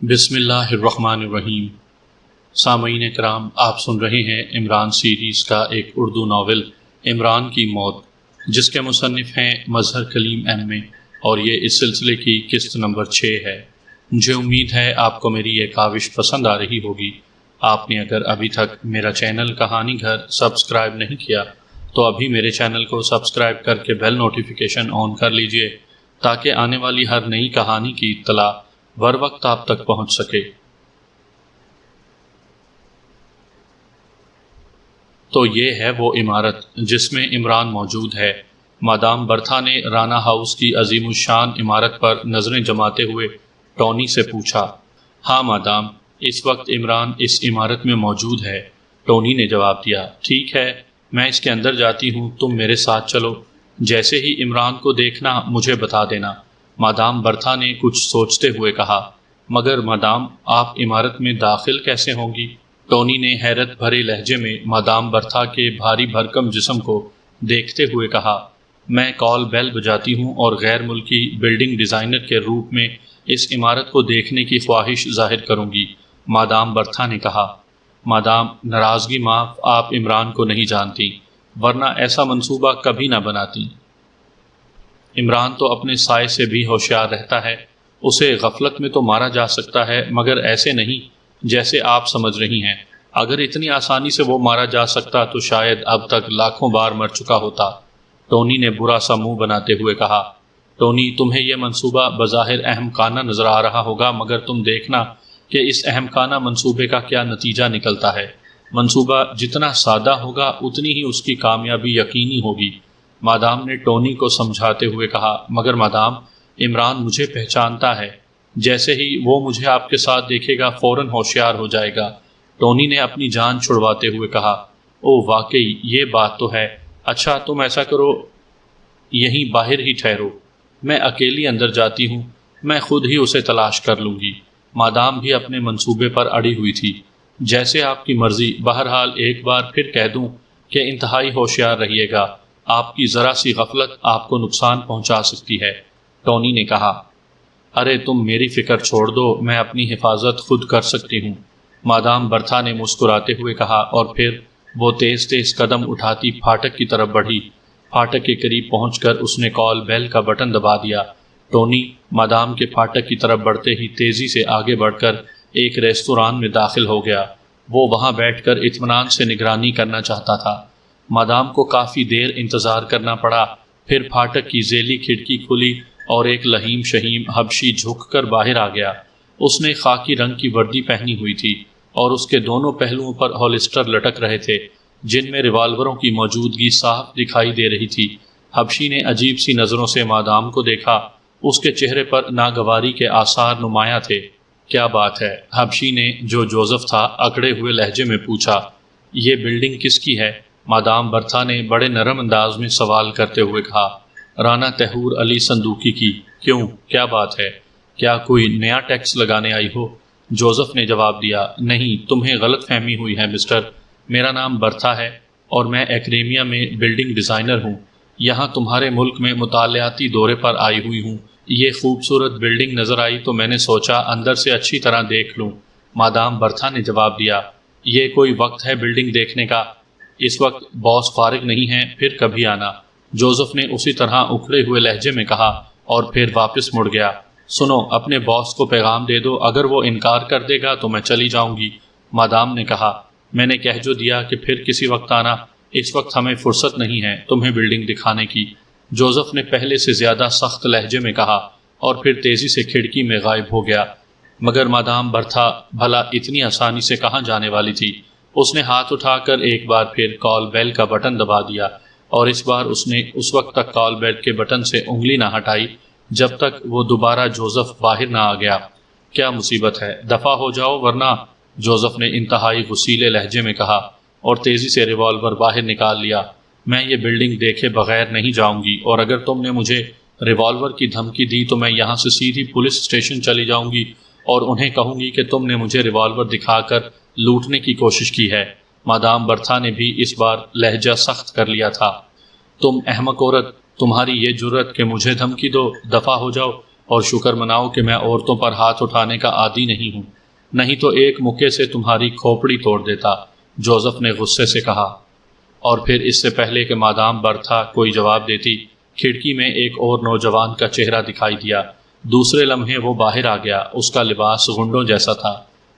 بسم اللہ الرحمن الرحیم۔ سامعین کرام، آپ سن رہے ہیں عمران سیریز کا ایک اردو ناول عمران کی موت، جس کے مصنف ہیں مظہر کلیم ایم اے، اور یہ اس سلسلے کی قسط نمبر 6 ہے۔ مجھے امید ہے آپ کو میری یہ کاوش پسند آ رہی ہوگی۔ آپ نے اگر ابھی تک میرا چینل کہانی گھر سبسکرائب نہیں کیا تو ابھی میرے چینل کو سبسکرائب کر کے بیل نوٹیفیکیشن آن کر لیجئے، تاکہ آنے والی ہر نئی کہانی کی اطلاع بر وقت آپ تک پہنچ سکے۔ تو یہ ہے وہ عمارت جس میں عمران موجود ہے۔ مادام برتھا نے رانا ہاؤس کی عظیم الشان عمارت پر نظریں جماتے ہوئے ٹونی سے پوچھا۔ ہاں مادام، اس وقت عمران اس عمارت میں موجود ہے، ٹونی نے جواب دیا۔ ٹھیک ہے، میں اس کے اندر جاتی ہوں، تم میرے ساتھ چلو۔ جیسے ہی عمران کو دیکھنا مجھے بتا دینا، مادام برتھا نے کچھ سوچتے ہوئے کہا۔ مگر مادام، آپ عمارت میں داخل کیسے ہوں گی؟ ٹونی نے حیرت بھرے لہجے میں مادام برتھا کے بھاری بھرکم جسم کو دیکھتے ہوئے کہا۔ میں کال بیل بجاتی ہوں اور غیر ملکی بلڈنگ ڈیزائنر کے روپ میں اس عمارت کو دیکھنے کی خواہش ظاہر کروں گی، مادام برتھا نے کہا۔ مادام، ناراضگی معاف، آپ عمران کو نہیں جانتی، ورنہ ایسا منصوبہ کبھی نہ بناتی۔ عمران تو اپنے سائے سے بھی ہوشیار رہتا ہے، اسے غفلت میں تو مارا جا سکتا ہے، مگر ایسے نہیں جیسے آپ سمجھ رہی ہیں۔ اگر اتنی آسانی سے وہ مارا جا سکتا تو شاید اب تک لاکھوں بار مر چکا ہوتا، ٹونی نے برا سا منہ بناتے ہوئے کہا۔ ٹونی، تمہیں یہ منصوبہ بظاہر اہم خانہ نظر آ رہا ہوگا، مگر تم دیکھنا کہ اس اہم خانہ منصوبے کا کیا نتیجہ نکلتا ہے۔ منصوبہ جتنا سادہ ہوگا اتنی ہی اس کی کامیابی یقینی ہوگی، مادام نے ٹونی کو سمجھاتے ہوئے کہا۔ مگر مادام، عمران مجھے پہچانتا ہے، جیسے ہی وہ مجھے آپ کے ساتھ دیکھے گا فوراً ہوشیار ہو جائے گا، ٹونی نے اپنی جان چھڑواتے ہوئے کہا۔ او واقعی، یہ بات تو ہے۔ اچھا، تم ایسا کرو، یہیں باہر ہی ٹھہرو، میں اکیلی اندر جاتی ہوں، میں خود ہی اسے تلاش کر لوں گی۔ مادام بھی اپنے منصوبے پر اڑی ہوئی تھی۔ جیسے آپ کی مرضی، بہرحال ایک بار پھر کہہ دوں کہ انتہائی ہوشیار رہیے گا، آپ کی ذرا سی غفلت آپ کو نقصان پہنچا سکتی ہے، ٹونی نے کہا۔ ارے تم میری فکر چھوڑ دو، میں اپنی حفاظت خود کر سکتی ہوں، مادام برتھا نے مسکراتے ہوئے کہا، اور پھر وہ تیز تیز قدم اٹھاتی پھاٹک کی طرف بڑھی۔ پھاٹک کے قریب پہنچ کر اس نے کال بیل کا بٹن دبا دیا۔ ٹونی مادام کے پھاٹک کی طرف بڑھتے ہی تیزی سے آگے بڑھ کر ایک ریستوران میں داخل ہو گیا۔ وہ وہاں بیٹھ کر اطمینان سے نگرانی کرنا چاہتا تھا۔ مادام کو کافی دیر انتظار کرنا پڑا، پھر پھاٹک کی ذیلی کھڑکی کھلی اور ایک لہیم شہیم حبشی جھک کر باہر آ گیا۔ اس نے خاکی رنگ کی وردی پہنی ہوئی تھی اور اس کے دونوں پہلوؤں پر ہولسٹر لٹک رہے تھے، جن میں ریوالوروں کی موجودگی صاف دکھائی دے رہی تھی۔ حبشی نے عجیب سی نظروں سے مادام کو دیکھا، اس کے چہرے پر ناگواری کے آثار نمایاں تھے۔ کیا بات ہے؟ حبشی نے، جو جوزف تھا، اکڑے ہوئے لہجے میں پوچھا۔ یہ بلڈنگ کس کی ہے؟ مادام برتھا نے بڑے نرم انداز میں سوال کرتے ہوئے کہا۔ رانا طہور علی صندوقی کی۔ کیوں، کیا بات ہے؟ کیا کوئی نیا ٹیکس لگانے آئی ہو؟ جوزف نے جواب دیا۔ نہیں، تمہیں غلط فہمی ہوئی ہے مسٹر، میرا نام برتھا ہے اور میں ایکریمیا میں بلڈنگ ڈیزائنر ہوں۔ یہاں تمہارے ملک میں مطالعاتی دورے پر آئی ہوئی ہوں۔ یہ خوبصورت بلڈنگ نظر آئی تو میں نے سوچا اندر سے اچھی طرح دیکھ لوں، مادام برتھا نے جواب دیا۔ یہ کوئی وقت ہے بلڈنگ دیکھنے کا؟ اس وقت باس فارغ نہیں ہے، پھر کبھی آنا، جوزف نے اسی طرح اکھڑے ہوئے لہجے میں کہا، اور پھر واپس مڑ گیا۔ سنو، اپنے باس کو پیغام دے دو، اگر وہ انکار کر دے گا تو میں چلی جاؤں گی، مادام نے کہا۔ میں نے کہہ جو دیا کہ پھر کسی وقت آنا، اس وقت ہمیں فرصت نہیں ہے تمہیں بلڈنگ دکھانے کی، جوزف نے پہلے سے زیادہ سخت لہجے میں کہا، اور پھر تیزی سے کھڑکی میں غائب ہو گیا۔ مگر مادام برتھا بھلا اتنی آسانی سے کہاں جانے والی تھی؟ اس نے ہاتھ اٹھا کر ایک بار پھر کال بیل کا بٹن دبا دیا، اور اس بار اس نے اس وقت تک کال بیل کے بٹن سے انگلی نہ ہٹائی جب تک وہ دوبارہ جوزف باہر نہ آ گیا۔ کیا مصیبت ہے؟ دفع ہو جاؤ ورنہ، جوزف نے انتہائی غصیلے لہجے میں کہا، اور تیزی سے ریوالور باہر نکال لیا۔ میں یہ بلڈنگ دیکھے بغیر نہیں جاؤں گی، اور اگر تم نے مجھے ریوالور کی دھمکی دی تو میں یہاں سے سیدھی پولیس اسٹیشن چلی جاؤں گی اور انہیں کہوں گی کہ تم نے مجھے ریوالور دکھا کر لوٹنے کی کوشش کی ہے۔ مادام برتھا نے بھی اس بار لہجہ سخت کر لیا تھا۔ تم احمق عورت، تمہاری یہ جرت کہ مجھے دھمکی دو، دفع ہو جاؤ، اور شکر مناؤ کہ میں عورتوں پر ہاتھ اٹھانے کا عادی نہیں ہوں، نہیں تو ایک مکے سے تمہاری کھوپڑی توڑ دیتا، جوزف نے غصے سے کہا۔ اور پھر اس سے پہلے کہ مادام برتھا کوئی جواب دیتی، کھڑکی میں ایک اور نوجوان کا چہرہ دکھائی دیا۔ دوسرے لمحے وہ باہر آ گیا، اس کا لباس غنڈوں جیسا تھا۔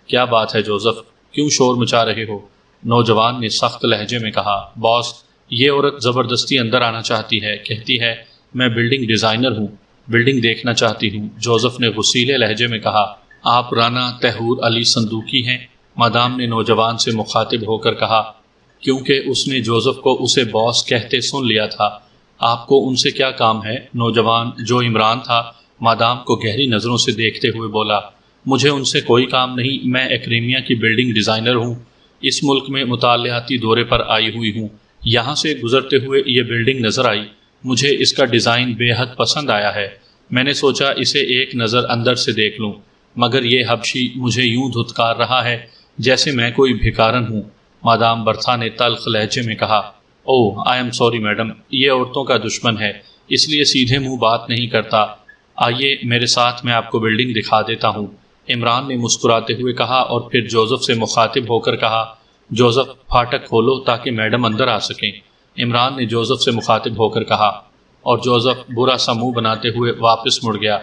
کیا بات ہے جوزف، کیوں شور مچا رہے ہو؟ نوجوان نے سخت لہجے میں کہا۔ باس، یہ عورت زبردستی اندر آنا چاہتی ہے، کہتی ہے میں بلڈنگ ڈیزائنر ہوں، بلڈنگ دیکھنا چاہتی ہوں، جوزف نے غصیلے لہجے میں کہا۔ آپ رانا طیہور علی صندوقی ہیں؟ مادام نے نوجوان سے مخاطب ہو کر کہا، کیونکہ اس نے جوزف کو اسے باس کہتے سن لیا تھا۔ آپ کو ان سے کیا کام ہے؟ نوجوان جو عمران تھا مادام کو گہری نظروں سے دیکھتے ہوئے بولا، مجھے ان سے کوئی کام نہیں، میں ایکریمیا کی بلڈنگ ڈیزائنر ہوں، اس ملک میں مطالعاتی دورے پر آئی ہوئی ہوں، یہاں سے گزرتے ہوئے یہ بلڈنگ نظر آئی، مجھے اس کا ڈیزائن بے حد پسند آیا ہے، میں نے سوچا اسے ایک نظر اندر سے دیکھ لوں، مگر یہ حبشی مجھے یوں دھتکار رہا ہے جیسے میں کوئی بھکارن ہوں۔ مادام برتھا نے تلخ لہجے میں کہا، اوہ آئی ایم سوری میڈم، یہ عورتوں کا دشمن ہے، اس لیے سیدھے منہ بات نہیں کرتا، آئیے میرے ساتھ، میں آپ کو بلڈنگ دکھا دیتا ہوں۔ عمران نے مسکراتے ہوئے کہا اور پھر جوزف سے مخاطب ہو کر کہا، جوزف پھاٹک کھولو تاکہ میڈم اندر آ سکیں۔ عمران نے جوزف سے مخاطب ہو کر کہا، اور جوزف برا سا منہ بناتے ہوئے واپس مڑ گیا۔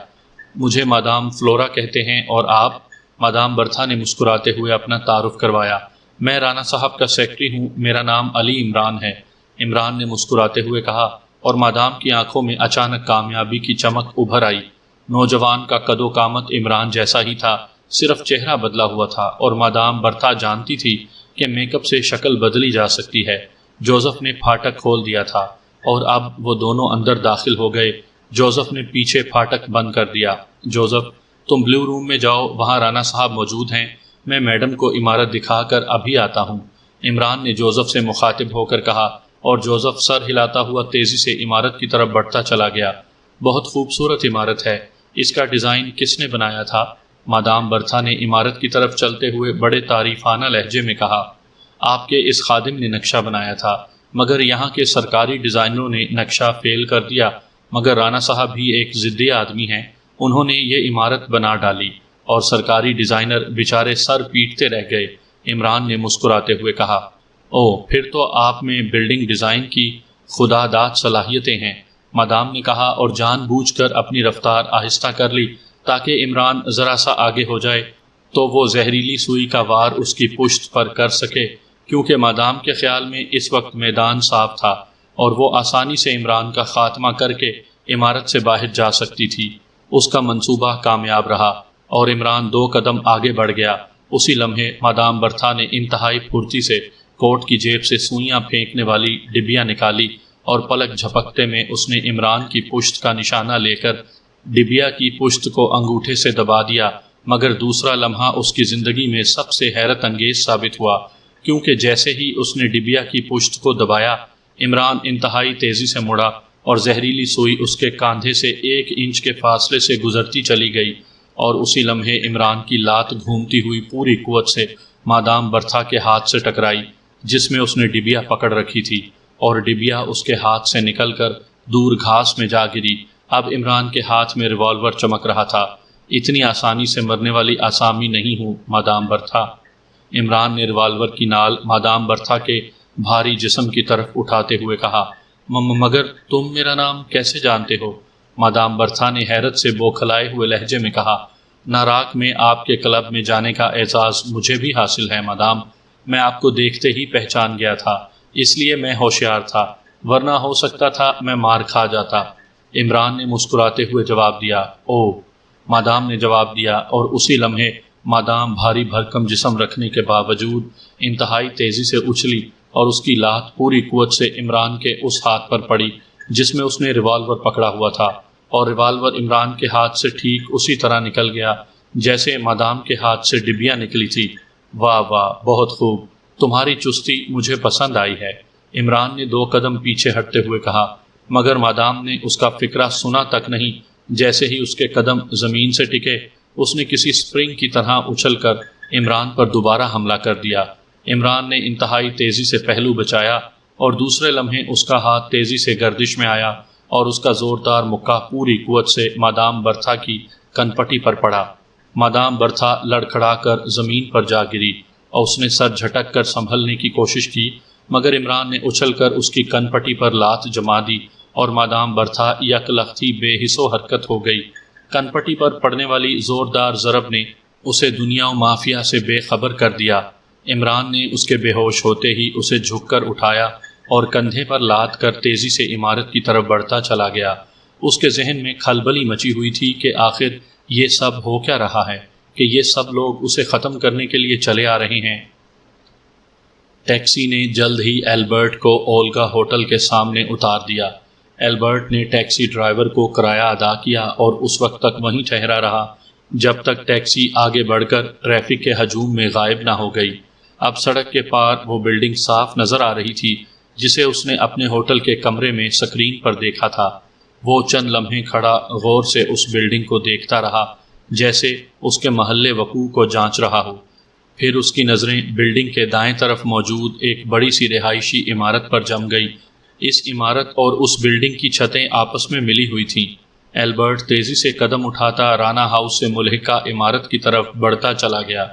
مجھے مادام فلورا کہتے ہیں، اور آپ؟ مادام برتھا نے مسکراتے ہوئے اپنا تعارف کروایا۔ میں رانا صاحب کا سیکرٹری ہوں، میرا نام علی عمران ہے، عمران نے مسکراتے ہوئے کہا، اور مادام کی آنکھوں میں اچانک کامیابی کی چمک ابھر آئی۔ نوجوان کا قد و قامت عمران جیسا ہی تھا، صرف چہرہ بدلا ہوا تھا، اور مادام برتھا جانتی تھی کہ میک اپ سے شکل بدلی جا سکتی ہے۔ جوزف نے پھاٹک کھول دیا تھا اور اب وہ دونوں اندر داخل ہو گئے۔ جوزف نے پیچھے پھاٹک بند کر دیا۔ جوزف، تم بلیو روم میں جاؤ، وہاں رانا صاحب موجود ہیں، میں میڈم کو عمارت دکھا کر ابھی آتا ہوں، عمران نے جوزف سے مخاطب ہو کر کہا، اور جوزف سر ہلاتا ہوا تیزی سے عمارت کی طرف بڑھتا چلا گیا۔ بہت خوبصورت عمارت ہے، اس کا ڈیزائن کس نے بنایا تھا؟ مادام برتھا نے عمارت کی طرف چلتے ہوئے بڑے تعریفانہ لہجے میں کہا، آپ کے اس خادم نے نقشہ بنایا تھا، مگر یہاں کے سرکاری ڈیزائنروں نے نقشہ فیل کر دیا، مگر رانا صاحب بھی ایک ضدی آدمی ہیں، انہوں نے یہ عمارت بنا ڈالی، اور سرکاری ڈیزائنر بیچارے سر پیٹتے رہ گئے۔ عمران نے مسکراتے ہوئے کہا، اوہ پھر تو آپ میں بلڈنگ ڈیزائن کی خدا داد صلاحیتیں ہیں، مادام نے کہا، اور جان بوجھ کر اپنی رفتار آہستہ کر لی تاکہ عمران ذرا سا آگے ہو جائے تو وہ زہریلی سوئی کا وار اس کی پشت پر کر سکے، کیونکہ مادام کے خیال میں اس وقت میدان صاف تھا اور وہ آسانی سے عمران کا خاتمہ کر کے عمارت سے باہر جا سکتی تھی۔ اس کا منصوبہ کامیاب رہا اور عمران 2 قدم آگے بڑھ گیا۔ اسی لمحے مادام برتھا نے انتہائی پھرتی سے کوٹ کی جیب سے سوئیاں پھینکنے والی ڈبیاں نکالی، اور پلک جھپکتے میں اس نے عمران کی پشت کا نشانہ لے کر ڈبیا کی پشت کو انگوٹھے سے دبا دیا، مگر دوسرا لمحہ اس کی زندگی میں سب سے حیرت انگیز ثابت ہوا، کیونکہ جیسے ہی اس نے ڈبیا کی پشت کو دبایا، عمران انتہائی تیزی سے مڑا اور زہریلی سوئی اس کے کاندھے سے 1 انچ کے فاصلے سے گزرتی چلی گئی، اور اسی لمحے عمران کی لات گھومتی ہوئی پوری قوت سے مادام برتھا کے ہاتھ سے ٹکرائی، جس میں اس نے ڈبیا پکڑ رکھی تھی، اور ڈبیا اس کے ہاتھ سے نکل کر دور گھاس میں جا گری۔ اب عمران کے ہاتھ میں ریوالور چمک رہا تھا۔ اتنی آسانی سے مرنے والی آسامی نہیں ہوں مادام برتھا۔ عمران نے ریوالور کی نال مادام برتھا کے بھاری جسم کی طرف اٹھاتے ہوئے کہا، مگر تم میرا نام کیسے جانتے ہو؟ مادام برتھا نے حیرت سے بوکھلائے ہوئے لہجے میں کہا، ناراک میں آپ کے کلب میں جانے کا اعزاز مجھے بھی حاصل ہے مادام، میں آپ کو دیکھتے ہی پہچان گیا تھا، اس لیے میں ہوشیار تھا، ورنہ ہو سکتا تھا میں مار کھا جاتا۔ عمران نے مسکراتے ہوئے جواب دیا، اوہ، مادام نے جواب دیا، اور اسی لمحے مادام بھاری بھرکم جسم رکھنے کے باوجود انتہائی تیزی سے اچھلی، اور اس کی لات پوری قوت سے عمران کے اس ہاتھ پر پڑی جس میں اس نے ریوالور پکڑا ہوا تھا، اور ریوالور عمران کے ہاتھ سے ٹھیک اسی طرح نکل گیا جیسے مادام کے ہاتھ سے ڈبیاں نکلی تھی۔ واہ واہ، بہت خوب، تمہاری چستی مجھے پسند آئی ہے، عمران نے 2 قدم پیچھے ہٹتے ہوئے کہا، مگر مادام نے اس کا فکرہ سنا تک نہیں۔ جیسے ہی اس کے قدم زمین سے ٹکے، اس نے کسی سپرنگ کی طرح اچھل کر عمران پر دوبارہ حملہ کر دیا۔ عمران نے انتہائی تیزی سے پہلو بچایا، اور دوسرے لمحے اس کا ہاتھ تیزی سے گردش میں آیا اور اس کا زوردار مکہ پوری قوت سے مادام برتھا کی کنپٹی پر پڑا۔ مادام برتھا لڑکھڑا کر زمین پر جا گری اور اس نے سر جھٹک کر سنبھلنے کی کوشش کی، مگر عمران نے اچھل کر اس کی کنپٹی پر لات جما دی اور مادام برتھا یک لختی بے حس و حرکت ہو گئی۔ کنپٹی پر پڑنے والی زوردار ضرب نے اسے دنیا و مافیا سے بے خبر کر دیا۔ عمران نے اس کے بے ہوش ہوتے ہی اسے جھک کر اٹھایا اور کندھے پر لاد کر تیزی سے عمارت کی طرف بڑھتا چلا گیا۔ اس کے ذہن میں کھلبلی مچی ہوئی تھی کہ آخر یہ سب ہو کیا رہا ہے، کہ یہ سب لوگ اسے ختم کرنے کے لیے چلے آ رہے ہیں۔ ٹیکسی نے جلد ہی ایلبرٹ کو اولگا ہوٹل کے سامنے اتار دیا۔ ایلبرٹ نے ٹیکسی ڈرائیور کو کرایہ ادا کیا اور اس وقت تک وہیں ٹھہرا رہا جب تک ٹیکسی آگے بڑھ کر ٹریفک کے ہجوم میں غائب نہ ہو گئی۔ اب سڑک کے پار وہ بلڈنگ صاف نظر آ رہی تھی جسے اس نے اپنے ہوٹل کے کمرے میں سکرین پر دیکھا تھا۔ وہ چند لمحے کھڑا غور سے اس بلڈنگ کو دیکھتا رہا جیسے اس کے محل وقوع کو جانچ رہا ہو۔ پھر اس کی نظریں بلڈنگ کے دائیں طرف موجود ایک بڑی سی رہائشی عمارت پر جم گئی۔ اس عمارت اور اس بلڈنگ کی چھتیں آپس میں ملی ہوئی تھیں۔ ایلبرٹ تیزی سے قدم اٹھاتا رانا ہاؤس سے ملحقہ عمارت کی طرف بڑھتا چلا گیا۔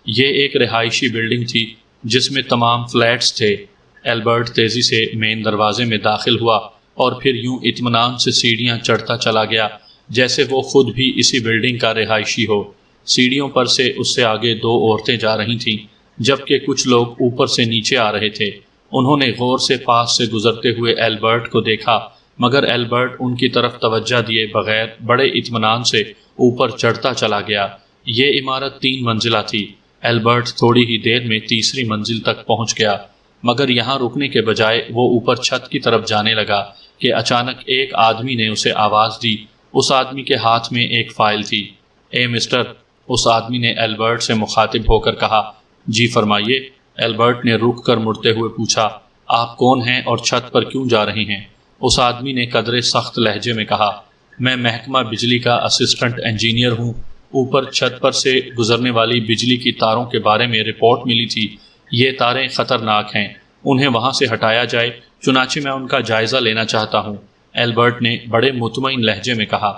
یہ ایک رہائشی بلڈنگ تھی جس میں تمام فلیٹس تھے۔ ایلبرٹ تیزی سے مین دروازے میں داخل ہوا اور پھر یوں اطمینان سے سیڑھیاں چڑھتا چلا گیا جیسے وہ خود بھی اسی بلڈنگ کا رہائشی ہو۔ سیڑھیوں پر سے اس سے آگے دو عورتیں جا رہی تھیں جبکہ کچھ لوگ اوپر سے نیچے آ رہے تھے۔ انہوں نے غور سے پاس سے گزرتے ہوئے ایلبرٹ کو دیکھا، مگر ایلبرٹ ان کی طرف توجہ دیے بغیر بڑے اطمینان سے اوپر چڑھتا چلا گیا۔ یہ عمارت 3 منزلہ تھی۔ ایلبرٹ تھوڑی ہی دیر میں تیسری منزل تک پہنچ گیا، مگر یہاں رکنے کے بجائے وہ اوپر چھت کی طرف جانے لگا کہ اچانک ایک آدمی نے اسے آواز دی۔ اس آدمی کے ہاتھ میں ایک فائل تھی۔ اے مسٹر، اس آدمی نے ایلبرٹ سے مخاطب ہو کر کہا۔ جی فرمائیے، ایلبرٹ نے رک کر مڑتے ہوئے پوچھا۔ آپ کون ہیں اور چھت پر کیوں جا رہے ہیں؟ اس آدمی نے قدرے سخت لہجے میں کہا، میں محکمہ بجلی کا اسسٹنٹ انجینئر ہوں۔ اوپر چھت پر سے گزرنے والی بجلی کی تاروں کے بارے میں رپورٹ ملی تھی۔ یہ تاریں خطرناک ہیں، انہیں وہاں سے ہٹایا جائے، چنانچہ میں ان کا جائزہ لینا چاہتا ہوں، ایلبرٹ نے بڑے مطمئن لہجے میں کہا۔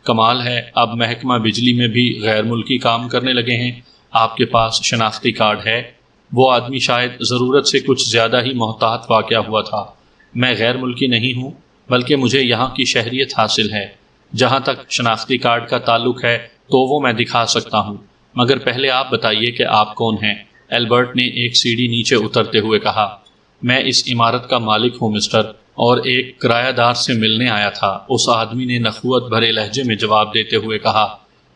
کمال ہے، اب محکمہ بجلی میں بھی غیر ملکی کام کرنے لگے ہیں۔ آپ کے پاس شناختی کارڈ ہے؟ وہ آدمی شاید ضرورت سے کچھ زیادہ ہی محتاط واقع ہوا تھا۔ میں غیر ملکی نہیں ہوں، بلکہ مجھے یہاں کی شہریت حاصل ہے۔ جہاں تک شناختی کارڈ کا تعلق ہے تو وہ میں دکھا سکتا ہوں، مگر پہلے آپ بتائیے کہ آپ کون ہیں؟ ایلبرٹ نے ایک سیڑھی نیچے اترتے ہوئے کہا۔ میں اس عمارت کا مالک ہوں مسٹر، اور ایک کرایہ دار سے ملنے آیا تھا، اس آدمی نے نخوت بھرے لہجے میں جواب دیتے ہوئے کہا۔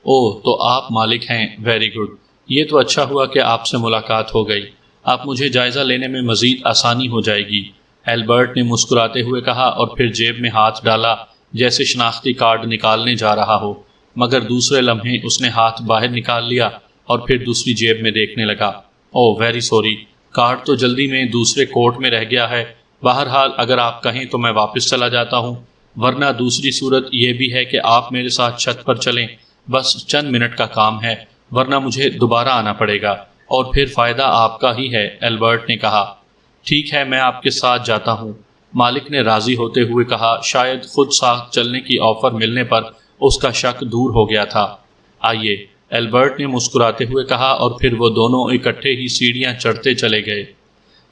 اوہ، تو آپ مالک ہیں، ویری گڈ، یہ تو اچھا ہوا کہ آپ سے ملاقات ہو گئی، اب مجھے جائزہ لینے میں مزید آسانی ہو جائے گی، ایلبرٹ نے مسکراتے ہوئے کہا اور پھر جیب میں ہاتھ ڈالا جیسے شناختی کارڈ نکالنے جا رہا ہو، مگر دوسرے لمحے اس نے ہاتھ باہر نکال لیا اور پھر دوسری جیب میں دیکھنے لگا۔ اوہ ویری سوری، کارڈ تو جلدی میں دوسرے کوٹ میں رہ گیا ہے، بہرحال اگر آپ کہیں تو میں واپس چلا جاتا ہوں، ورنہ دوسری صورت یہ بھی ہے کہ آپ میرے ساتھ چھت پر چلیں، بس چند منٹ کا کام ہے، ورنہ مجھے دوبارہ آنا پڑے گا، اور پھر فائدہ آپ کا ہی ہے، ایلبرٹ نے کہا۔ ٹھیک ہے، میں آپ کے ساتھ جاتا ہوں، مالک نے راضی ہوتے ہوئے کہا، شاید خود ساتھ چلنے کی آفر ملنے پر اس کا شک دور ہو گیا تھا۔ آئیے، ایلبرٹ نے مسکراتے ہوئے کہا، اور پھر وہ دونوں اکٹھے ہی سیڑھیاں چڑھتے چلے گئے۔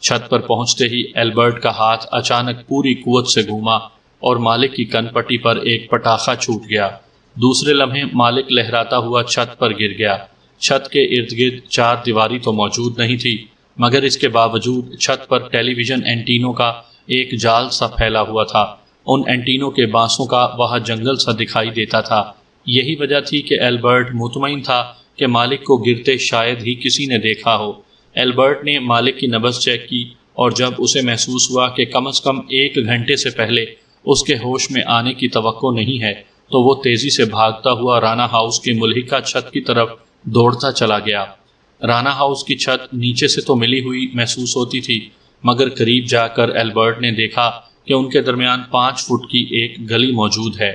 چھت پر پہنچتے ہی ایلبرٹ کا ہاتھ اچانک پوری قوت سے گھوما اور مالک کی کن پٹی پر ایک پٹاخہ چھوٹ گیا۔ دوسرے لمحے مالک لہراتا ہوا چھت پر گر گیا۔ چھت کے ارد گرد 4 دیواری تو موجود نہیں تھی، مگر اس کے باوجود چھت پر ٹیلی ویژن اینٹینوں کا ایک جال سا پھیلا ہوا تھا۔ ان اینٹینوں کے بانسوں کا وہاں جنگل سا دکھائی دیتا تھا۔ یہی وجہ تھی کہ ایلبرٹ مطمئن تھا کہ مالک کو گرتے شاید ہی کسی نے دیکھا ہو۔ ایلبرٹ نے مالک کی نبض چیک کی، اور جب اسے محسوس ہوا کہ کم از کم 1 گھنٹے سے پہلے اس کے ہوش میں آنے کی توقع نہیں ہے، تو وہ تیزی سے بھاگتا ہوا رانا ہاؤس کی ملحقہ چھت کی طرف دوڑتا چلا گیا۔ رانا ہاؤس کی چھت نیچے سے تو ملی ہوئی محسوس ہوتی تھی، مگر قریب جا کر ایلبرٹ نے دیکھا کہ ان کے درمیان 5 فٹ کی ایک گلی موجود ہے۔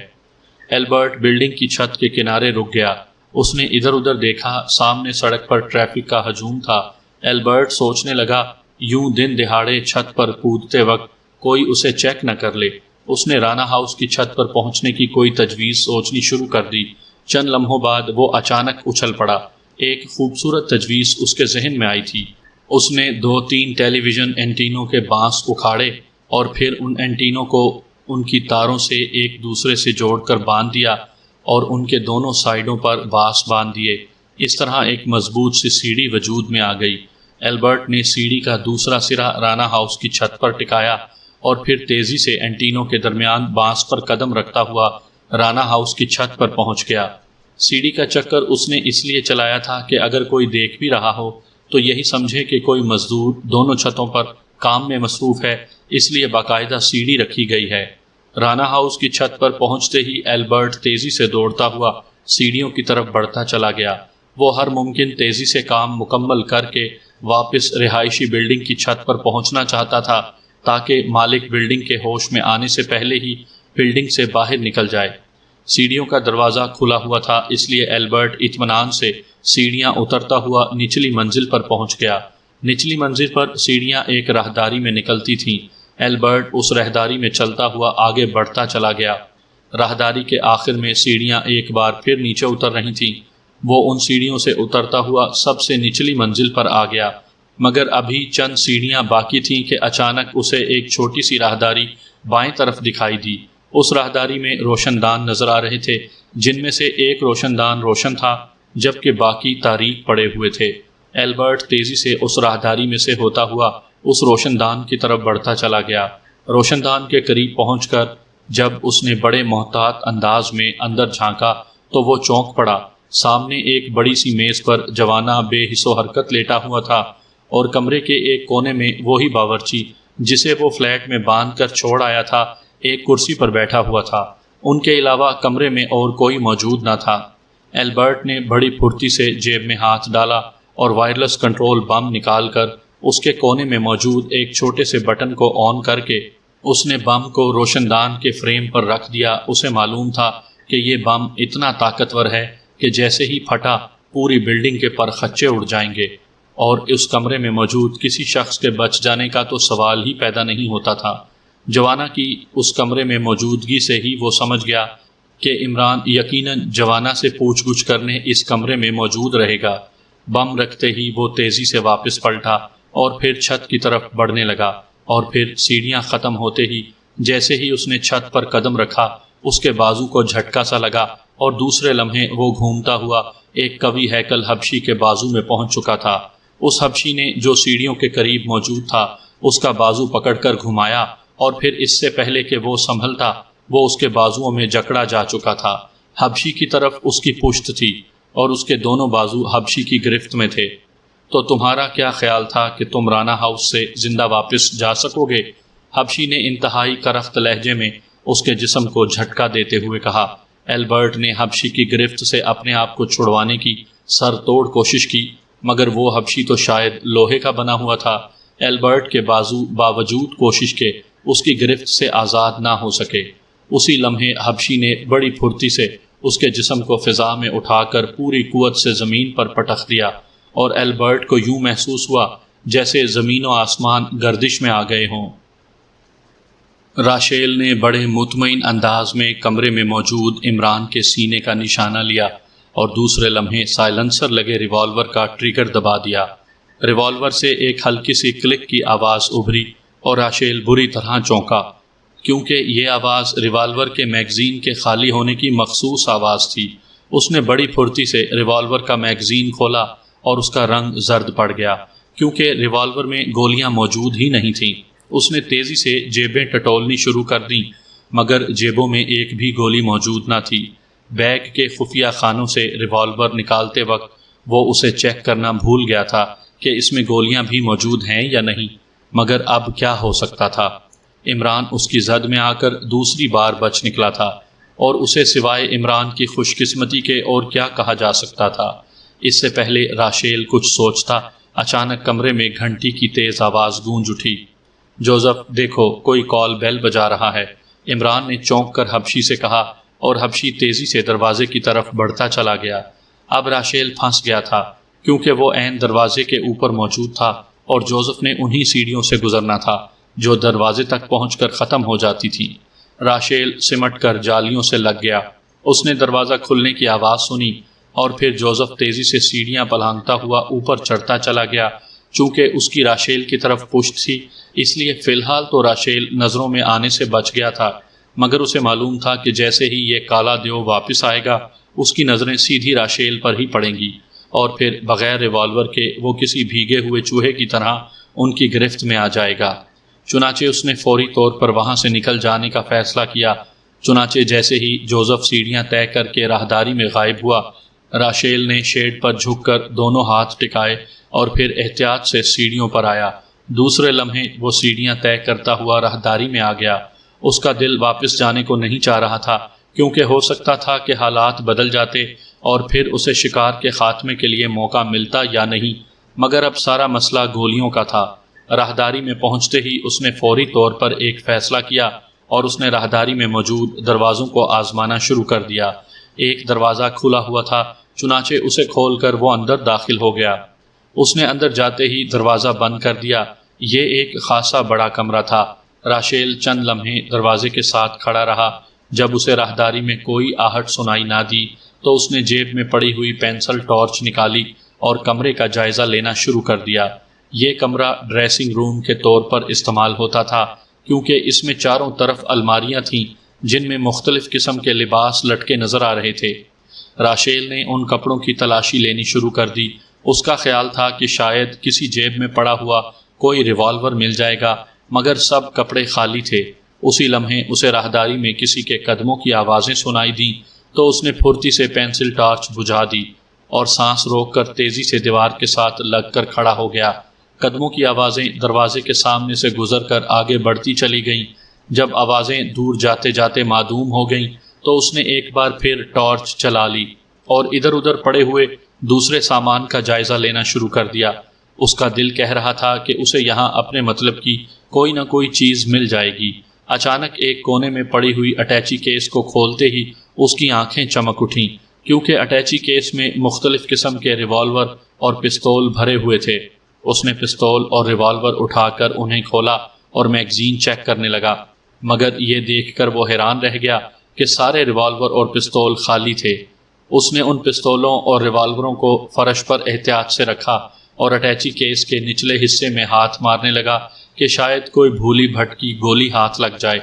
ایلبرٹ بلڈنگ کی چھت کے کنارے رک گیا۔ اس نے ادھر ادھر دیکھا، سامنے سڑک پر ٹریفک کا ہجوم تھا۔ ایلبرٹ سوچنے لگا، یوں دن دہاڑے چھت پر کودتے وقت کوئی اسے چیک نہ کر لے۔ اس نے رانا ہاؤس کی چھت پر پہنچنے کی کوئی تجویز سوچنی شروع کر دی۔ چند لمحوں بعد وہ اچانک اچھل پڑا۔ ایک خوبصورت تجویز اس کے ذہن میں آئی تھی۔ اس نے 2-3 ٹیلی ویژن اینٹینوں کے بانس اکھاڑے اور پھر ان اینٹینوں کو ان کی تاروں سے ایک دوسرے سے جوڑ کر باندھ دیا اور ان کے دونوں سائیڈوں پر بانس باندھ دیے۔ اس طرح ایک مضبوط سی سیڑھی وجود میں آ گئی۔ البرٹ نے سیڑھی کا دوسرا سرا رانا ہاؤس کی چھت پر ٹکایا اور پھر تیزی سے اینٹینوں کے درمیان بانس پر قدم رکھتا ہوا رانا ہاؤس کی چھت پر پہنچ گیا۔ سیڑھی کا چکر اس نے اس لیے چلایا تھا کہ اگر کوئی دیکھ بھی رہا ہو تو یہی سمجھے کہ کوئی مزدور دونوں چھتوں پر کام میں مصروف ہے، اس لیے باقاعدہ سیڑھی رکھی گئی ہے۔ رانا ہاؤس کی چھت پر پہنچتے ہی البرٹ تیزی سے دوڑتا ہوا سیڑھیوں کی طرف بڑھتا چلا گیا۔ وہ ہر ممکن تیزی سے کام مکمل کر کے واپس رہائشی بلڈنگ کی چھت پر پہنچنا چاہتا تھا تاکہ مالک بلڈنگ کے ہوش میں آنے سے پہلے ہی بلڈنگ سے باہر نکل جائے۔ سیڑھیوں کا دروازہ کھلا ہوا تھا، اس لیے البرٹ اطمینان سے سیڑھیاں اترتا ہوا نچلی منزل پر پہنچ گیا۔ نچلی منزل پر سیڑھیاں ایک راہداری میں نکلتی تھیں۔ البرٹ اس راہداری میں چلتا ہوا آگے بڑھتا چلا گیا۔ راہداری کے آخر میں سیڑھیاں ایک بار پھر نیچے اتر رہی تھیں۔ وہ ان سیڑھیوں سے اترتا ہوا سب سے نچلی منزل پر آ گیا، مگر ابھی چند سیڑھیاں باقی تھیں کہ اچانک اسے ایک چھوٹی سی راہداری بائیں طرف دکھائی دی۔ اس راہداری میں روشن دان نظر آ رہے تھے، جن میں سے ایک روشن دان روشن تھا جبکہ باقی تاریک پڑے ہوئے تھے۔ البرٹ تیزی سے اس راہداری میں سے ہوتا ہوا اس روشن دان کی طرف بڑھتا چلا گیا۔ روشن دان کے قریب پہنچ کر جب اس نے بڑے محتاط انداز میں اندر جھانکا تو وہ چونک پڑا۔ سامنے ایک بڑی سی میز پر جوانہ بے حس و حرکت لیٹا ہوا تھا اور کمرے کے ایک کونے میں وہی باورچی جسے وہ فلیٹ میں باندھ کر چھوڑ آیا تھا ایک کرسی پر بیٹھا ہوا تھا۔ ان کے علاوہ کمرے میں اور کوئی موجود نہ تھا۔ البرٹ نے بڑی پھرتی سے جیب میں ہاتھ ڈالا اور وائرلیس کنٹرول بم نکال کر اس کے کونے میں موجود ایک چھوٹے سے بٹن کو آن کر کے اس نے بم کو روشن دان کے فریم پر رکھ دیا۔ اسے معلوم تھا کہ یہ بم اتنا طاقتور ہے کہ جیسے ہی پھٹا پوری بلڈنگ کے پر خچے اڑ جائیں گے، اور اس کمرے میں موجود کسی شخص کے بچ جانے کا تو سوال ہی پیدا نہیں ہوتا تھا۔ جوانہ کی اس کمرے میں موجودگی سے ہی وہ سمجھ گیا کہ عمران یقیناً جوانہ سے پوچھ گچھ کرنے اس کمرے میں موجود رہے گا۔ بم رکھتے ہی وہ تیزی سے واپس پلٹا اور پھر چھت کی طرف بڑھنے لگا، اور پھر سیڑھیاں ختم ہوتے ہی جیسے ہی اس نے چھت پر قدم رکھا اس کے بازو کو جھٹکا سا لگا اور دوسرے لمحے وہ گھومتا ہوا ایک قوی ہیکل حبشی کے بازو میں پہنچ چکا تھا۔ اس حبشی نے جو سیڑھیوں کے قریب موجود تھا اس کا بازو پکڑ کر گھمایا اور پھر اس سے پہلے کہ وہ سنبھلتا وہ اس کے بازوؤں میں جکڑا جا چکا تھا۔ حبشی کی طرف اس کی پشت تھی اور اس کے دونوں بازو حبشی کی گرفت میں تھے۔ تو تمہارا کیا خیال تھا کہ تم رانا ہاؤس سے زندہ واپس جا سکو گے؟ حبشی نے انتہائی کرخت لہجے میں اس کے جسم کو جھٹکا دیتے ہوئے کہا۔ البرٹ نے حبشی کی گرفت سے اپنے آپ کو چھڑوانے کی سر توڑ کوشش کی، مگر وہ حبشی تو شاید لوہے کا بنا ہوا تھا۔ البرٹ کے بازو باوجود کوشش کے اس کی گرفت سے آزاد نہ ہو سکے۔ اسی لمحے حبشی نے بڑی پھرتی سے اس کے جسم کو فضا میں اٹھا کر پوری قوت سے زمین پر پٹخ دیا، اور البرٹ کو یوں محسوس ہوا جیسے زمین و آسمان گردش میں آ گئے ہوں۔ راشیل نے بڑے مطمئن انداز میں کمرے میں موجود عمران کے سینے کا نشانہ لیا اور دوسرے لمحے سائلنسر لگے ریوالور کا ٹریگر دبا دیا۔ ریوالور سے ایک ہلکی سی کلک کی آواز ابھری اور راشیل بری طرح چونکا، کیونکہ یہ آواز ریوالور کے میگزین کے خالی ہونے کی مخصوص آواز تھی۔ اس نے بڑی پھرتی سے ریوالور کا میگزین کھولا اور اس کا رنگ زرد پڑ گیا، کیونکہ ریوالور میں گولیاں موجود ہی نہیں تھیں۔ اس نے تیزی سے جیبیں ٹٹولنی شروع کر دیں، مگر جیبوں میں ایک بھی گولی موجود نہ تھی۔ بیگ کے خفیہ خانوں سے ریوالور نکالتے وقت وہ اسے چیک کرنا بھول گیا تھا کہ اس میں گولیاں بھی موجود ہیں یا نہیں، مگر اب کیا ہو سکتا تھا؟ عمران اس کی زد میں آ کر دوسری بار بچ نکلا تھا، اور اسے سوائے عمران کی خوش قسمتی کے اور کیا کہا جا سکتا تھا؟ اس سے پہلے راشیل کچھ سوچتا، اچانک کمرے میں گھنٹی کی تیز آواز گونج اٹھی۔ جوزف، دیکھو کوئی کال بیل بجا رہا ہے، عمران نے چونک کر حبشی سے کہا، اور حبشی تیزی سے دروازے کی طرف بڑھتا چلا گیا۔ اب راشیل پھنس گیا تھا، کیونکہ وہ عین دروازے کے اوپر موجود تھا اور جوزف نے انہی سیڑھیوں سے گزرنا تھا جو دروازے تک پہنچ کر ختم ہو جاتی تھی۔ راشیل سمٹ کر جالیوں سے لگ گیا۔ اس نے دروازہ کھلنے کی آواز سنی اور پھر جوزف تیزی سے سیڑھیاں پلانگتا ہوا اوپر چڑھتا چلا گیا۔ چونکہ اس کی راشیل کی طرف پشت تھی، اس لیے فی الحال تو راشیل نظروں میں آنے سے بچ گیا تھا، مگر اسے معلوم تھا کہ جیسے ہی یہ کالا دیو واپس آئے گا اس کی نظریں سیدھی راشیل پر ہی پڑیں گی اور پھر بغیر ریوالور کے وہ کسی بھیگے ہوئے چوہے کی طرح ان کی گرفت میں آ جائے گا۔ چنانچہ اس نے فوری طور پر وہاں سے نکل جانے کا فیصلہ کیا۔ چنانچہ جیسے ہی جوزف سیڑھیاں طے کر کے راہداری میں غائب ہوا، راشیل نے شیڈ پر جھک کر دونوں ہاتھ ٹکائے اور پھر احتیاط سے سیڑھیوں پر آیا۔ دوسرے لمحے وہ سیڑھیاں طے کرتا ہوا راہداری میں آ گیا۔ اس کا دل واپس جانے کو نہیں چاہ رہا تھا، کیونکہ ہو سکتا تھا کہ حالات بدل جاتے اور پھر اسے شکار کے خاتمے کے لیے موقع ملتا یا نہیں، مگر اب سارا مسئلہ گولیوں کا تھا۔ راہداری میں پہنچتے ہی اس نے فوری طور پر ایک فیصلہ کیا اور اس نے راہداری میں موجود دروازوں کو آزمانا شروع کر دیا۔ ایک دروازہ کھلا ہوا تھا، چنانچہ اسے کھول کر وہ اندر داخل ہو گیا۔ اس نے اندر جاتے ہی دروازہ بند کر دیا۔ یہ ایک خاصا بڑا کمرہ تھا۔ راشیل چند لمحے دروازے کے ساتھ کھڑا رہا۔ جب اسے راہداری میں کوئی آہٹ سنائی نہ دی تو اس نے جیب میں پڑی ہوئی پینسل ٹارچ نکالی اور کمرے کا جائزہ لینا شروع کر دیا۔ یہ کمرہ ڈریسنگ روم کے طور پر استعمال ہوتا تھا، کیونکہ اس میں چاروں طرف الماریاں تھیں جن میں مختلف قسم کے لباس لٹکے نظر آ رہے تھے۔ راشیل نے ان کپڑوں کی تلاشی لینی شروع کر دی۔ اس کا خیال تھا کہ شاید کسی جیب میں پڑا ہوا کوئی ریوالور مل جائے گا، مگر سب کپڑے خالی تھے۔ اسی لمحے اسے راہداری میں کسی کے قدموں کی آوازیں سنائی دیں تو اس نے پھرتی سے پینسل ٹارچ بجھا دی اور سانس روک کر تیزی سے دیوار کے ساتھ لگ کر کھڑا ہو گیا۔ قدموں کی آوازیں دروازے کے سامنے سے گزر کر آگے بڑھتی چلی گئیں۔ جب آوازیں دور جاتے جاتے معدوم ہو گئیں تو اس نے ایک بار پھر ٹارچ چلا لی اور ادھر ادھر پڑے ہوئے دوسرے سامان کا جائزہ لینا شروع کر دیا۔ اس کا دل کہہ رہا تھا کہ اسے یہاں اپنے مطلب کی کوئی نہ کوئی چیز مل جائے گی۔ اچانک ایک کونے میں پڑی ہوئی اٹیچی کیس کو کھولتے ہی اس کی آنکھیں چمک اٹھیں، کیونکہ اٹیچی کیس میں مختلف قسم کے ریوالور اور پستول بھرے ہوئے تھے۔ اس نے پستول اور ریوالور اٹھا کر انہیں کھولا اور میگزین چیک کرنے لگا، مگر یہ دیکھ کر وہ حیران رہ گیا کہ سارے ریوالور اور پستول خالی تھے۔ اس نے ان پستولوں اور ریوالوروں کو فرش پر احتیاط سے رکھا اور اٹیچی کیس کے نچلے حصے میں ہاتھ مارنے لگا کہ شاید کوئی بھولی بھٹکی گولی ہاتھ لگ جائے۔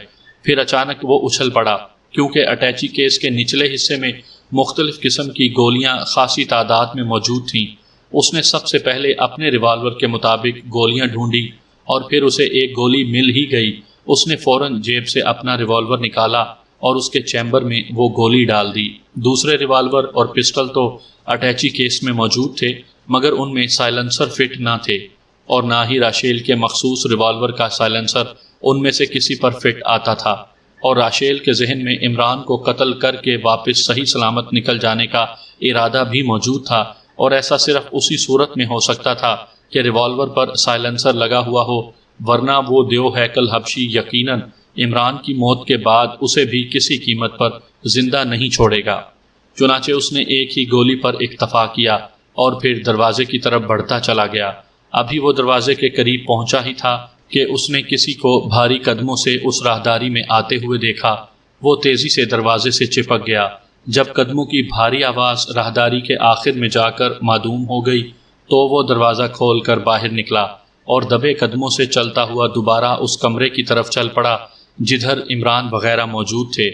پھر اچانک وہ اچھل پڑا، کیونکہ اٹیچی کیس کے نچلے حصے میں مختلف قسم کی گولیاں خاصی تعداد میں موجود تھیں۔ اس نے سب سے پہلے اپنے ریوالور کے مطابق گولیاں ڈھونڈی اور پھر اسے ایک گولی مل ہی گئی۔ اس نے فوراً جیب سے اپنا ریوالور نکالا اور اس کے چیمبر میں وہ گولی ڈال دی۔ دوسرے ریوالور اور پسٹل تو اٹیچی کیس میں موجود تھے، مگر ان میں سائلنسر فٹ نہ تھے اور نہ ہی راشیل کے مخصوص ریوالور کا سائلنسر ان میں سے کسی پر فٹ آتا تھا۔ اور راشیل کے ذہن میں عمران کو قتل کر کے واپس صحیح سلامت نکل جانے کا ارادہ بھی موجود تھا، اور ایسا صرف اسی صورت میں ہو سکتا تھا کہ ریوالور پر سائلنسر لگا ہوا ہو، ورنہ وہ دیو ہیکل حبشی یقیناً عمران کی موت کے بعد اسے بھی کسی قیمت پر زندہ نہیں چھوڑے گا۔ چنانچہ اس نے ایک ہی گولی پر اکتفا کیا اور پھر دروازے کی طرف بڑھتا چلا گیا۔ ابھی وہ دروازے کے قریب پہنچا ہی تھا کہ اس نے کسی کو بھاری قدموں سے اس راہداری میں آتے ہوئے دیکھا۔ وہ تیزی سے دروازے سے چپک گیا۔ جب قدموں کی بھاری آواز راہداری کے آخر میں جا کر معدوم ہو گئی تو وہ دروازہ کھول کر باہر نکلا اور دبے قدموں سے چلتا ہوا دوبارہ اس کمرے کی طرف چل پڑا جدھر عمران وغیرہ موجود تھے۔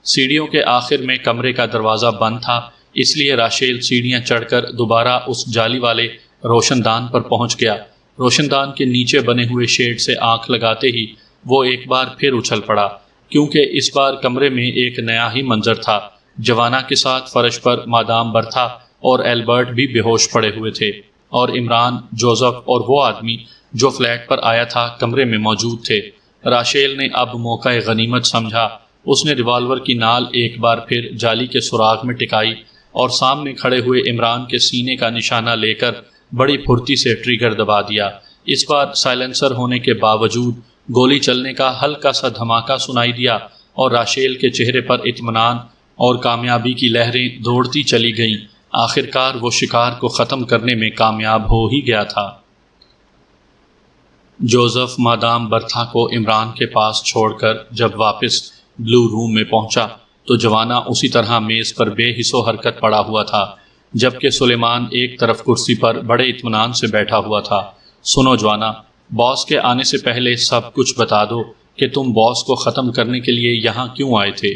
سیڑھیوں کے آخر میں کمرے کا دروازہ بند تھا، اس لیے راشیل سیڑھیاں چڑھ کر دوبارہ اس جالی والے روشن دان پر پہنچ گیا۔ روشن دان کے نیچے بنے ہوئے شیڈ سے آنکھ لگاتے ہی وہ ایک بار پھر اچھل پڑا، کیونکہ اس بار کمرے میں ایک نیا ہی منظر تھا۔ جوانا کے ساتھ فرش پر مادام برتھا اور ایلبرٹ بھی بے ہوش پڑے ہوئے تھے، اور عمران، جوزف اور وہ آدمی جو فلیٹ پر آیا تھا کمرے میں موجود تھے۔ راشیل نے اب موقع غنیمت سمجھا۔ اس نے ریوالور کی نال ایک بار پھر جالی کے سوراخ میں ٹکائی اور سامنے کھڑے ہوئے عمران کے سینے کا نشانہ لے کر بڑی پھرتی سے ٹریگر دبا دیا۔ اس بار سائلنسر ہونے کے باوجود گولی چلنے کا ہلکا سا دھماکہ سنائی دیا اور راشیل کے چہرے پر اطمینان اور کامیابی کی لہریں دوڑتی چلی گئیں۔ آخرکار وہ شکار کو ختم کرنے میں کامیاب ہو ہی گیا تھا۔ جوزف مادام برتھا کو عمران کے پاس چھوڑ کر جب واپس بلو روم میں پہنچا تو جوانہ اسی طرح میز پر بے حس و حرکت پڑا ہوا تھا، جبکہ سلیمان ایک طرف کرسی پر بڑے اطمینان سے بیٹھا ہوا تھا۔ سنو جوانہ، باس کے آنے سے پہلے سب کچھ بتا دو کہ تم باس کو ختم کرنے کے لیے یہاں کیوں آئے تھے،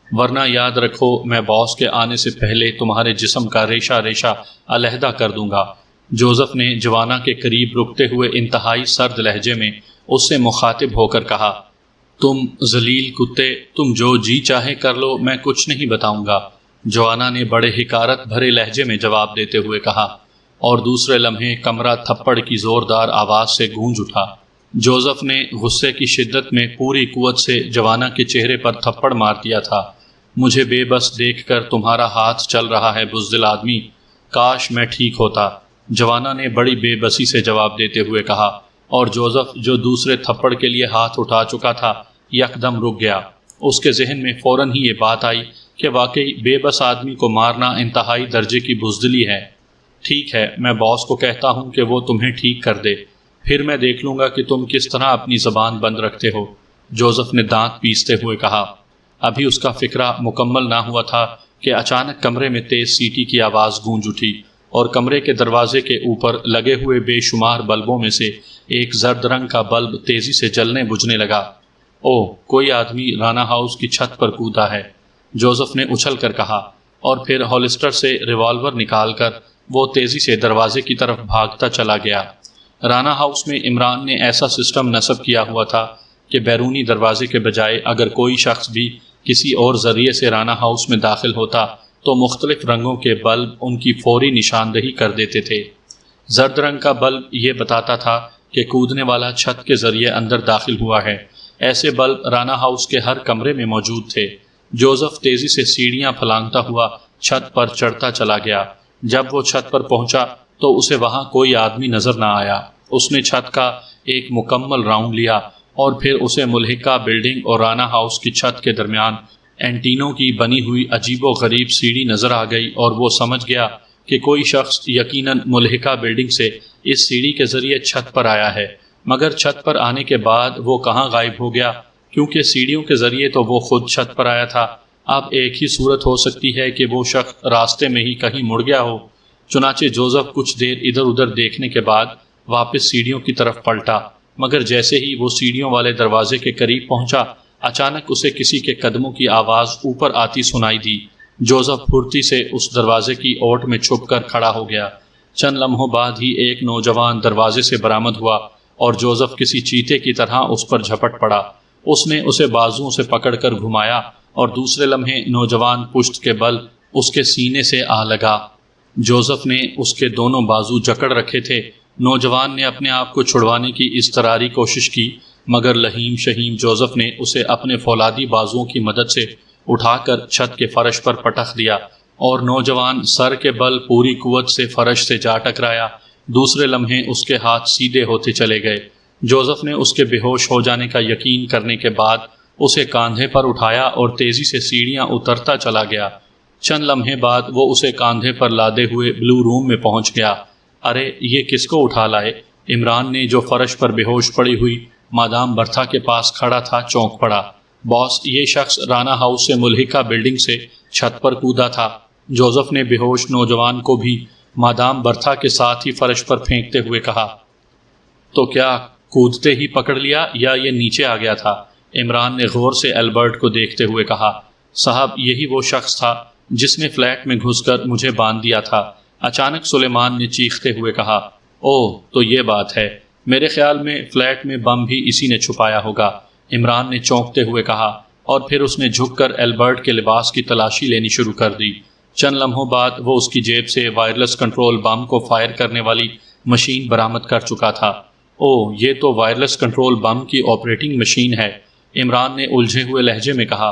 ورنہ یاد رکھو میں باس کے آنے سے پہلے تمہارے جسم کا ریشہ ریشہ علیحدہ کر دوں گا۔ جوزف نے جوانہ کے قریب رکتے ہوئے انتہائی سرد لہجے میں اس سے مخاطب ہو کر کہا، تم ذلیل کتے، تم جو جی چاہے کر لو، میں کچھ نہیں بتاؤں گا۔ جوانہ نے بڑے حقارت بھرے لہجے میں جواب دیتے ہوئے کہا، اور دوسرے لمحے کمرہ تھپڑ کی زوردار آواز سے گونج اٹھا۔ جوزف نے غصے کی شدت میں پوری قوت سے جوانہ کے چہرے پر تھپڑ مار دیا تھا۔ مجھے بے بس دیکھ کر تمہارا ہاتھ چل رہا ہے بزدل آدمی، کاش میں ٹھیک ہوتا، جوانہ نے بڑی بے بسی سے جواب دیتے ہوئے کہا، اور جوزف جو دوسرے تھپڑ کے لیے ہاتھ اٹھا چکا تھا یکدم رک گیا۔ اس کے ذہن میں فوراً ہی یہ بات آئی کہ واقعی بے بس آدمی کو مارنا انتہائی درجے کی بزدلی ہے۔ ٹھیک ہے، میں باس کو کہتا ہوں کہ وہ تمہیں ٹھیک کر دے، پھر میں دیکھ لوں گا کہ تم کس طرح اپنی زبان بند رکھتے ہو، جوزف نے دانت پیستے ہوئے کہا۔ ابھی اس کا فکرہ مکمل نہ ہوا تھا کہ اچانک کمرے میں تیز سیٹی کی آواز گونج اٹھی، اور کمرے کے دروازے کے اوپر لگے ہوئے بے شمار بلبوں میں سے ایک زرد رنگ کا بلب تیزی سے جلنے بجھنے لگا۔ اوہ، کوئی آدمی رانا ہاؤس کی چھت پر کودا ہے، جوزف نے اچھل کر کہا، اور پھر ہولسٹر سے ریوالور نکال کر وہ تیزی سے دروازے کی طرف بھاگتا چلا گیا۔ رانا ہاؤس میں عمران نے ایسا سسٹم نصب کیا ہوا تھا کہ بیرونی دروازے کے بجائے اگر کوئی شخص بھی کسی اور ذریعے سے رانا ہاؤس میں داخل ہوتا تو مختلف رنگوں کے بلب ان کی فوری نشاندہی کر دیتے تھے۔ زرد رنگ کا بلب یہ بتاتا تھا کہ کودنے والا چھت کے ذریعے اندر داخل ہوا ہے۔ ایسے بلب رانا ہاؤس کے ہر کمرے میں موجود تھے۔ جوزف تیزی سے سیڑھیاں پھلانگتا ہوا چھت پر چڑھتا چلا گیا۔ جب وہ چھت پر پہنچا تو اسے وہاں کوئی آدمی نظر نہ آیا۔ اس نے چھت کا ایک مکمل راؤنڈ لیا اور پھر اسے ملحقہ بلڈنگ اور رانا ہاؤس کی چھت کے درمیان اینٹینوں کی بنی ہوئی عجیب و غریب سیڑھی نظر آ گئی، اور وہ سمجھ گیا کہ کوئی شخص یقیناً ملحقہ بلڈنگ سے اس سیڑھی کے ذریعے چھت پر آیا ہے، مگر چھت پر آنے کے بعد وہ کہاں غائب ہو گیا، کیونکہ سیڑھیوں کے ذریعے تو وہ خود چھت پر آیا تھا۔ اب ایک ہی صورت ہو سکتی ہے کہ وہ شخص راستے میں ہی کہیں مڑ گیا ہو۔ چنانچہ جوزف کچھ دیر ادھر ادھر دیکھنے کے بعد واپس سیڑھیوں کی طرف پلٹا، مگر جیسے ہی وہ سیڑھیوں والے دروازے کے قریب پہنچا، اچانک اسے کسی کے قدموں کی آواز اوپر آتی سنائی دی۔ جوزف پھرتی سے اس دروازے کی اوٹ میں چھپ کر کھڑا ہو گیا۔ چند لمحوں بعد ہی ایک نوجوان دروازے سے برآمد ہوا، اور جوزف کسی چیتے کی طرح اس پر جھپٹ پڑا۔ اس نے اسے بازوؤں سے پکڑ کر گھمایا، اور دوسرے لمحے نوجوان پشت کے بل اس کے سینے سے آ لگا۔ جوزف نے اس کے دونوں بازو جکڑ رکھے تھے۔ نوجوان نے اپنے آپ کو چھڑوانے کی اضطراری کوشش کی، مگر لہیم شہیم جوزف نے اسے اپنے فولادی بازوؤں کی مدد سے اٹھا کر چھت کے فرش پر پٹخ دیا، اور نوجوان سر کے بل پوری قوت سے فرش سے جا ٹکرایا۔ دوسرے لمحے اس کے ہاتھ سیدھے ہوتے چلے گئے۔ جوزف نے اس کے بے ہوش ہو جانے کا یقین کرنے کے بعد اسے کاندھے پر اٹھایا اور تیزی سے سیڑھیاں اترتا چلا گیا۔ چند لمحے بعد وہ اسے کاندھے پر لادے ہوئے بلو روم میں پہنچ گیا۔ ارے یہ کس کو اٹھا لائے؟ عمران نے، جو فرش پر بے ہوش پڑی ہوئی مادام برتھا کے پاس کھڑا تھا، چونک پڑا۔ باس، یہ شخص رانا ہاؤس سے ملحقہ بلڈنگ سے چھت پر کودا تھا۔ جوزف نے بے ہوش نوجوان کو بھی مادام برتھا کے ساتھ ہی فرش پر پھینکتے ہوئے کہا، تو کیا کودتے ہی پکڑ لیا یا یہ نیچے آ گیا تھا؟ عمران نے غور سے البرٹ کو دیکھتے ہوئے کہا، صاحب یہی وہ شخص تھا جس نے فلیٹ میں گھس کر مجھے باندھ دیا تھا۔ اچانک سلیمان نے چیختے ہوئے کہا، اوہ تو یہ بات ہے، میرے خیال میں فلیٹ میں بم بھی اسی نے چھپایا ہوگا۔ عمران نے چونکتے ہوئے کہا، اور پھر اس نے جھک کر البرٹ کے لباس کی تلاشی لینی شروع کر دی۔ چند لمحوں بعد وہ اس کی جیب سے وائرلیس کنٹرول بم کو فائر کرنے والی مشین برآمد کر چکا تھا۔ اوہ، یہ تو وائرلیس کنٹرول بم کی آپریٹنگ مشین ہے، عمران نے الجھے ہوئے لہجے میں کہا،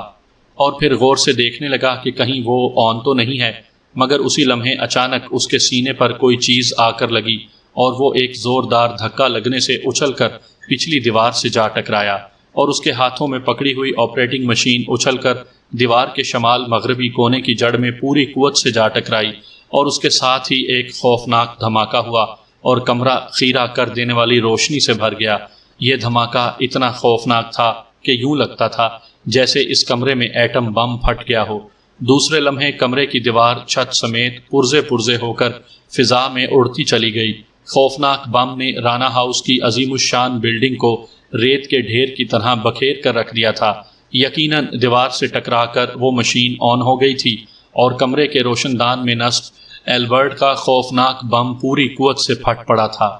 اور پھر غور سے دیکھنے لگا کہ کہیں وہ آن تو نہیں ہے، مگر اسی لمحے اچانک اس کے سینے پر کوئی چیز آ کر لگی، اور وہ ایک زوردار دھکا لگنے سے اچھل کر پچھلی دیوار سے جا ٹکرایا، اور اس کے ہاتھوں میں پکڑی ہوئی آپریٹنگ مشین اچھل کر دیوار کے شمال مغربی کونے کی جڑ میں پوری قوت سے جا ٹکرائی، اور اس کے ساتھ ہی ایک خوفناک دھماکہ ہوا اور کمرہ خیرہ کر دینے والی روشنی سے بھر گیا۔ یہ دھماکہ اتنا خوفناک تھا کہ یوں لگتا تھا جیسے اس کمرے میں ایٹم بم پھٹ گیا ہو۔ دوسرے لمحے کمرے کی دیوار چھت سمیت پرزے پرزے ہو کر فضا میں اڑتی چلی گئی۔ خوفناک بم نے رانا ہاؤس کی عظیم الشان بلڈنگ کو ریت کے ڈھیر کی طرح بکھیر کر رکھ دیا تھا۔ یقیناً دیوار سے ٹکرا کر وہ مشین آن ہو گئی تھی اور کمرے کے روشن دان میں نصب ایلبرٹ کا خوفناک بم پوری قوت سے پھٹ پڑا تھا۔